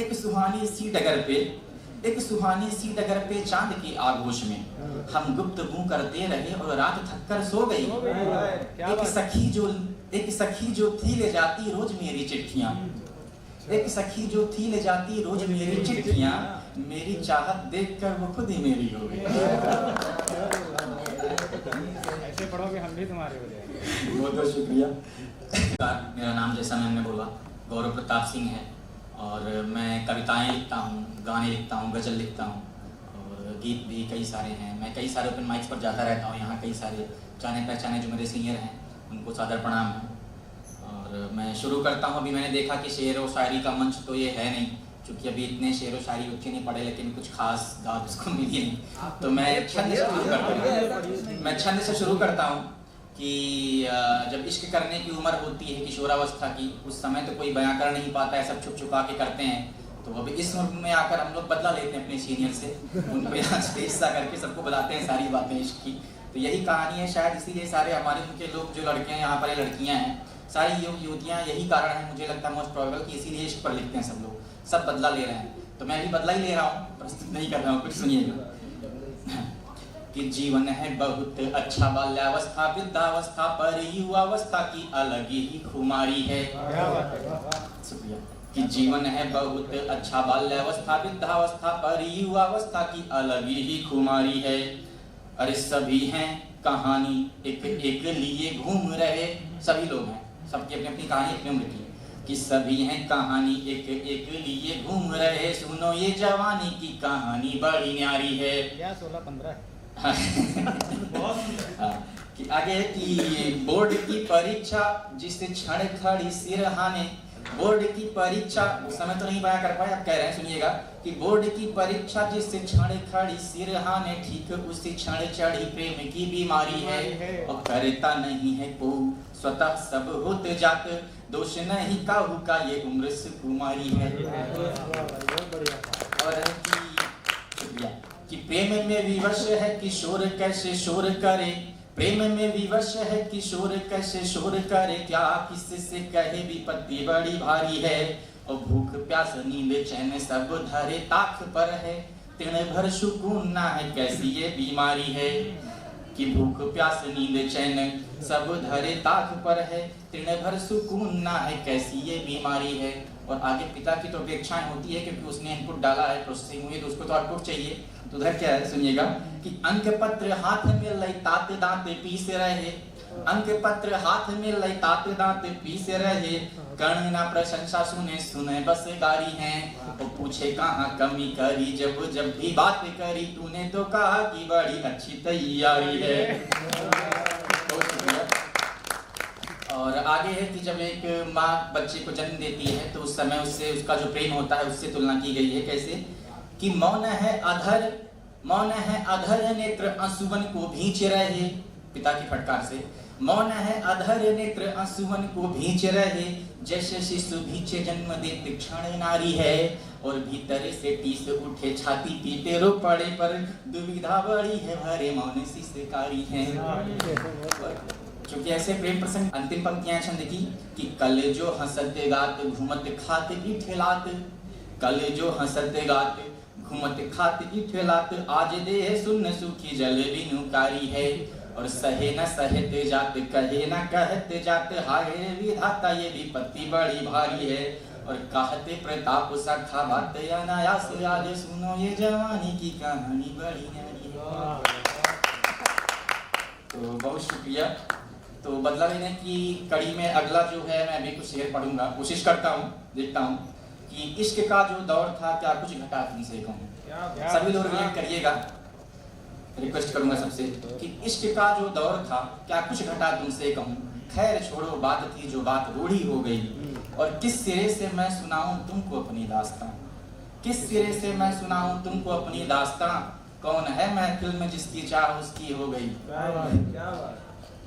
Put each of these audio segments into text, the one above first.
एक सुहानी सी डगर पे चांद के आगोश में हम गुफ्तगू करते रहे और रात थक कर सो गई। एक सखी जो थी ले जाती रोज मेरी चिट्ठियां, एक सखी जो थी ले जाती रोज मेरी चिट्ठियां, मेरी चाहत देखकर वो खुद ही मेरी हो गई। ऐसे पढ़ोगे हम भी तुम्हारे हो जाएंगे। बहुत बहुत शुक्रिया। मेरा नाम जैसा मैंने बोला गौरव प्रताप सिंह है और मैं कविताएं लिखता हूँ, गाने लिखता हूँ, गज़ल लिखता हूँ और गीत भी कई सारे हैं। मैं कई सारे ओपन माइक्स पर जाता रहता हूँ। यहाँ कई सारे जाने पहचाने जो मेरे सीनियर हैं उनको सादर प्रणाम है। और मैं शुरू करता हूँ। अभी मैंने देखा कि शेर व शायरी का मंच तो ये है नहीं, क्योंकि अभी इतने शेर व शायरी बच्चे नहीं पढ़े, लेकिन कुछ खास दाद उसको मिली नहीं। तो मैं छंद से शुरू करता हूँ कि जब इश्क करने की उम्र होती है किशोरावस्था की, उस समय तो कोई बयां कर नहीं पाता है, सब छुप छुपा के करते हैं। तो अभी इस उम्र में आकर हम लोग बदला लेते हैं अपने सीनियर से, उनको यहाँ स्टेज सा करके सबको बताते हैं सारी बातें इश्क की। तो यही कहानी है शायद, इसीलिए सारे हमारे उनके लोग जो लड़के हैं, यहाँ पर लड़कियाँ हैं, सारी युवतियाँ, यही कारण है मुझे लगता है मोस्ट प्रोबेबल कि इसीलिए इश्क पर लिखते हैं सब लोग, सब बदला ले रहे हैं। तो मैं भी बदला ही ले रहा हूँ, प्रस्तुत नहीं कर रहा हूँ, कुछ सुनिएगा। कि जीवन है बहुत अच्छा, बाल्यावस्था वृद्धावस्था पर युवावस्था की अलग ही खुमारी है। शुक्रिया। कि जीवन है बहुत अच्छा, बाल्यावस्था वृद्धावस्था पर युवावस्था की अलग ही खुमारी है। अरे सभी हैं कहानी एक एक लिए घूम रहे, सभी लोग हैं, सबकी अपनी अपनी कहानी अपनी उम्र की। कि सभी हैं कहानी एक एक लिए घूम रहे, सुनो ये जवानी की कहानी बड़ी न्यारी है। 16-15 हाँ। कि आगे है कि बोर्ड की परीक्षा जिसे क्षण खड़ी सिरहाने, बोर्ड की परीक्षा उस समय तो नहीं बयां कर पाए, आप कह रहे हैं, सुनिएगा। कि बोर्ड की परीक्षा जिसे क्षण खड़ी सिरहाने, ठीक उसी क्षण चढ़ी प्रेम की बीमारी है। और करता नहीं है को स्वतः सब होते जात, दोष नहीं काहू का ये उम्र सुकुमारी है। और कि प्रेम में विवश है किशोर कैसे शोर करे, प्रेम में विवश है किशोर कैसे शोर करे, क्या किससे कहे विपत्ति बड़ी भारी है। और भूख प्यास नींद चैन सब धरे ताक पर है, तिण भर सुकून ना है कैसी ये बीमारी है। कि भूख प्यास नींद चैन सब धरे ताक पर है, तिण भर सुकून ना है कैसी ये बीमारी है। और आगे पिता की तो अपेक्षाएं होती है, क्योंकि उसने इनपुट डाला है, प्रोसेसिंग हुई, तो उसको तो आउटपुट चाहिए। तो उधर क्या है, सुनिएगा। कि अंक पत्र हाथ में लई तात दांत पीस रहे, अंक पत्र हाथ में लई तात दांत पीस रहे, कर्ण ना प्रशंसा सुने सुने बस गारी हैं। तो पूछे कहाँ कमी करी, जब जब भी बात करी तूने तो कहा कि बड़ी अच्छी तैयारी है। और आगे है कि जब एक माँ बच्चे को जन्म देती है तो उस समय उससे उसका जो प्रेम होता है उससे तुलना की गई है। कैसे? कि मौन है अधर नेत्र आंसुवन को भींच रहे, पिता की फटकार से। मौन है अधर नेत्र आंसुवन को भींच रहे, जैसे शिशु भींचे जन्म देते क्षण नारी है। और भीतर से टीस उठे छाती पीटे रो पड़े, पर दुविधा बड़ी है भरे मौन शिष्यकारी है। क्योंकि ऐसे प्रेम प्रसंग, अंतिम पंक्तियां छंद की। कि कल जो हंसते गात घूमत खात इठेलात, कल जो हंसते गात घूमत खात इठेलात, आज देह सुन्न सुखी जल बिनुकारी है। और सहे न सहते जात कहे न कहते जात, हाय विधाता ये विपत्ति बड़ी भारी है। और कहते प्रताप सखा बात अनायास, आज सुनो ये जवानी की कहानी बड़ी न्यारी है। तो बहुत शुक्रिया। तो बदला लेने की कड़ी में अगला जो है, मैं अभी कुछ शेर पढ़ूंगा, कोशिश करता हूँ, देखता हूँ कि इश्क का जो दौर था क्या कुछ घटा तुमसे कहूँ। सभी लोग रिलेट करिएगा, रिक्वेस्ट करूंगा सबसे कि इश्क का जो दौर था क्या कुछ घटा तुमसे कहूँ। खैर छोड़ो बात थी जो बात रूढ़ी हो गई, और किस सिरे से मैं सुनाऊं तुमको अपनी दास्तां, किस सिरे से मैं सुनाऊं तुमको अपनी दास्तां। कौन है महफिल में जिसकी चाह उसकी हो गई।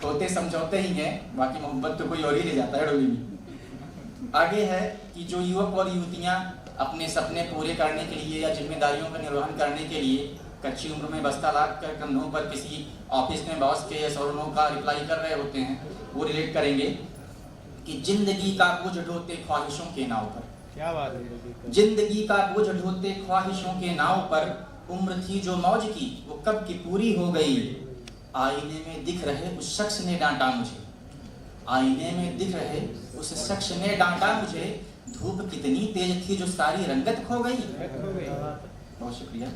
होते समझौते ही हैं, बाकी मोहब्बत तो कोई और ही ले जाता है डोली में। आगे है कि जो युवक और युवतियां अपने सपने पूरे करने के लिए या जिम्मेदारियों का निर्वहन करने के लिए कच्ची उम्र में बस्ता लाद कर कंधों पर किसी ऑफिस में बॉस के सवालों का रिप्लाई कर रहे होते हैं, वो रिलेट करेंगे। कि जिंदगी का बोझ ढोते ख्वाहिशों के नाव पर, क्या बात है। जिंदगी का बोझ ढोते ख्वाहिशों के नाव पर, उम्र थी जो मौज की वो कब की पूरी हो गई। आईने में दिख रहे उस शख्स ने डांटा मुझे, आईने में दिख रहे उस शख्स ने डांटा मुझे। धूप कितनी तेज थी जो सारी रंगत खो गई। बहुत शुक्रिया।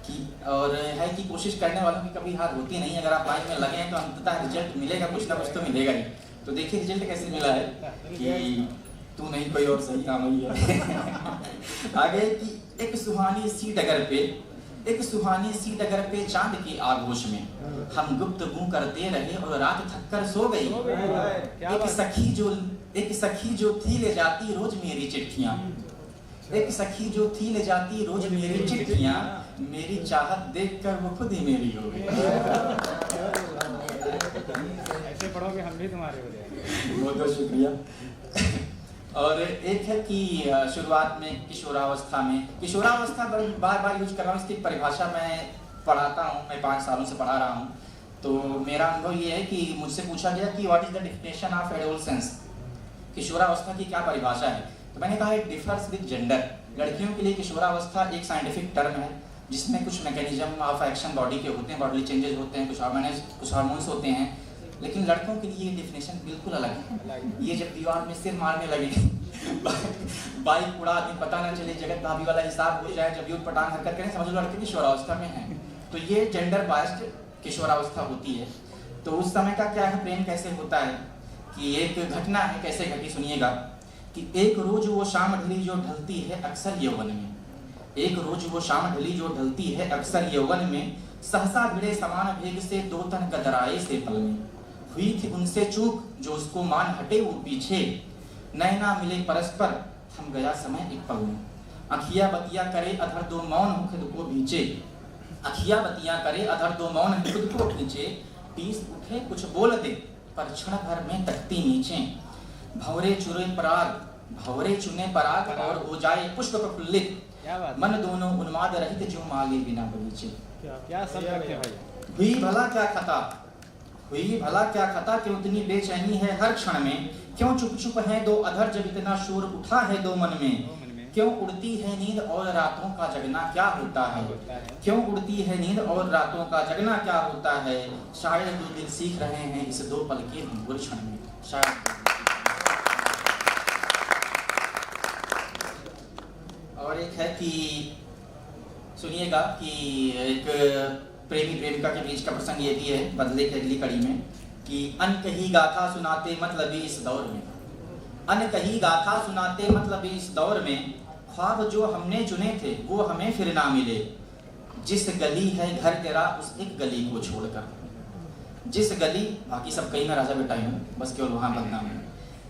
कि और है कि कोशिश करने वालों की कभी हार होती नहीं। अगर आप लाइन में लगे हैं तो अंततः रिजल्ट मिलेगा, कुछ ना कुछ तो मिलेगा ही। तो देखिए रिजल्ट कैसे मिला है कि तू नहीं कोई और सही काम ही है। आगे कि एक सुहानी सी डगर पे, एक सुहानी सी डगर पे चांद की आगोश में हम गुफ्तगू करते रहे और रात थककर सो गई। एक सखी जो थी ले जाती रोज मेरी चिट्ठियां, एक सखी जो थी ले जाती रोज मेरी चिट्ठियां, मेरी चाहत देखकर वो खुद ही मेरी हो गई। ऐसे पढ़ोगे हम भी तुम्हारे हो जाएंगे। बहुत बहुत शुक्रिया। और एक है कि शुरुआत में किशोरावस्था में, किशोरावस्था बार बार यूज कर रहा हूँ, इसकी परिभाषा मैं पढ़ाता हूँ, मैं 5 सालों से पढ़ा रहा हूँ। तो मेरा अनुभव ये है कि मुझसे पूछा गया कि what is the definition of adolescence, किशोरावस्था की क्या परिभाषा है। तो मैंने कहा इट डिफर्स विद जेंडर। लड़कियों के लिए किशोरावस्था एक साइंटिफिक टर्म है जिसमें कुछ मैकेनिज्म ऑफ एक्शन बॉडी के होते हैं, बॉडी चेंजेस होते हैं, कुछ हार्मोन्स होते हैं। लेकिन लड़कों के लिए डेफिनेशन बिल्कुल अलग है। ये जब दीवार में सिर मारने लगे, बाइक उड़ा दें, पता ना चले, जगत भाभी वाला हिसाब हो जाए, जब यूथ पटांग हरकत करें, समझ लो लड़के किशोरावस्था में है। तो ये जेंडर बायस्ड किशोरावस्था होती है। तो उस समय का क्या है, प्रेम कैसे होता है कि एक घटना है, कैसे घटी सुनिएगा। कि एक रोज वो शाम ढली जो ढलती है अक्सर यौवन में, एक रोज वो शाम ढली जो ढलती है अक्सर यौवन में, सहसा भिड़े समान भेग से 2 तन गदराए से पल में, हुई थी उनसे चूक जो उसको मान हटे वो पीछे, नैना मिले परस्पर थम गया समय एक पल में, अखिया बतिया करे अधर 2 मौन खुद को भींचे, अखिया बतिया करे अधर 2 मौन खुद को भींचे, पीस उठे कुछ बोल दे पर क्षण भर में तकती नीचे, भंवरे चुने पराग और हो जाए पुष्प प्रफुल्लित, मन दोनों उन्माद रहित जो माले बिना बगीचे। क्या सब रखे भाई। हुई भला क्या खता क्यों इतनी बेचैनी है हर क्षण में, क्यों चुप चुप है 2 अधर जब इतना शोर उठा है 2 मन में, क्यों उड़ती है नींद और रातों का जगना क्या होता है, क्यों उड़ती है नींद और रातों का जगना क्या होता है, शायद 2 दिल सीख रहे हैं इस 2 पल के भंगुर क्षण में, शायद। और एक है कि सुनिएगा कि एक प्रेमी प्रेमिका के बीच का प्रसंग ये भी है बदले की अगली कड़ी में कि अनकही गाथा सुनाते मतलबी इस दौर में, अनकही गाथा सुनाते मतलबी इस दौर में, ख्वाब जो हमने चुने थे वो हमें फिर ना मिले, जिस गली है घर तेरा उस एक गली को छोड़कर, जिस गली, बाकी सब कहीं मैं राजा बेटा हूँ बस केवल वहाँ बदनाम है,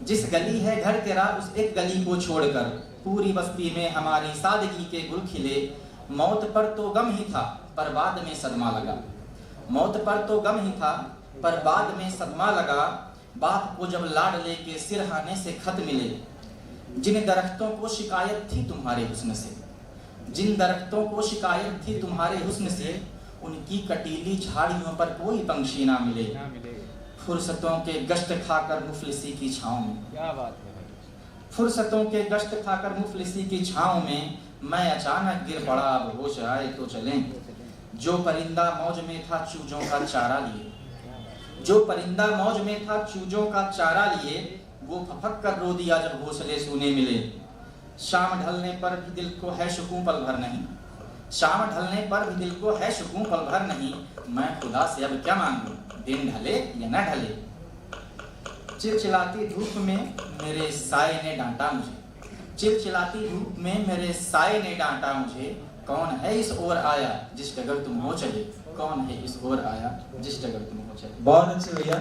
जिस गली है घर तेरा उस एक गली को छोड़कर, पूरी बस्ती में हमारी सादगी के गुल खिले, मौत पर तो गम ही था पर बाद में सदमा लगा, मौत पर तो गम ही था पर बाद में सदमा लगा, बाप को जब लाडले के सिरहाने से खत मिले, जिन दरख्तों को शिकायत थी तुम्हारे हुस्न से, जिन दरख्तों को शिकायत थी तुम्हारे हुस्न से, उनकी कटीली झाड़ियों पर कोई पंछी ना मिले, फुर्सतों के गश्त खाकर मुफलिसी की छाँव में, क्या बात है, फुर्सतों के गश्त खाकर मुफलिसी की छाँव में, मैं अचानक गिर पड़ा अब होश आए तो चलें, जो परिंदा मौज में था चूजों का चारा लिए, जो परिंदा मौज में था चूजों का चारा लिए, वो फफक कर रो दिया जब घोंसले सूने मिले, शाम ढलने पर भी दिल को है सुकून पल भर नहीं, शाम ढलने पर भी दिल को है सुकून पल भर नहीं, मैं खुदा से अब क्या मांगूं, दिन ढले या न ढले, चिलचिलाती धूप में मेरे साए ने डांटा मुझे, चिलचिलाती धूप में मेरे साए ने डांटा मुझे, कौन है इस ओर आया जिस डगर तुम हो चले, कौन है इस ओर आया जिस डगर तुम हो चले। बहुत अच्छे भैया।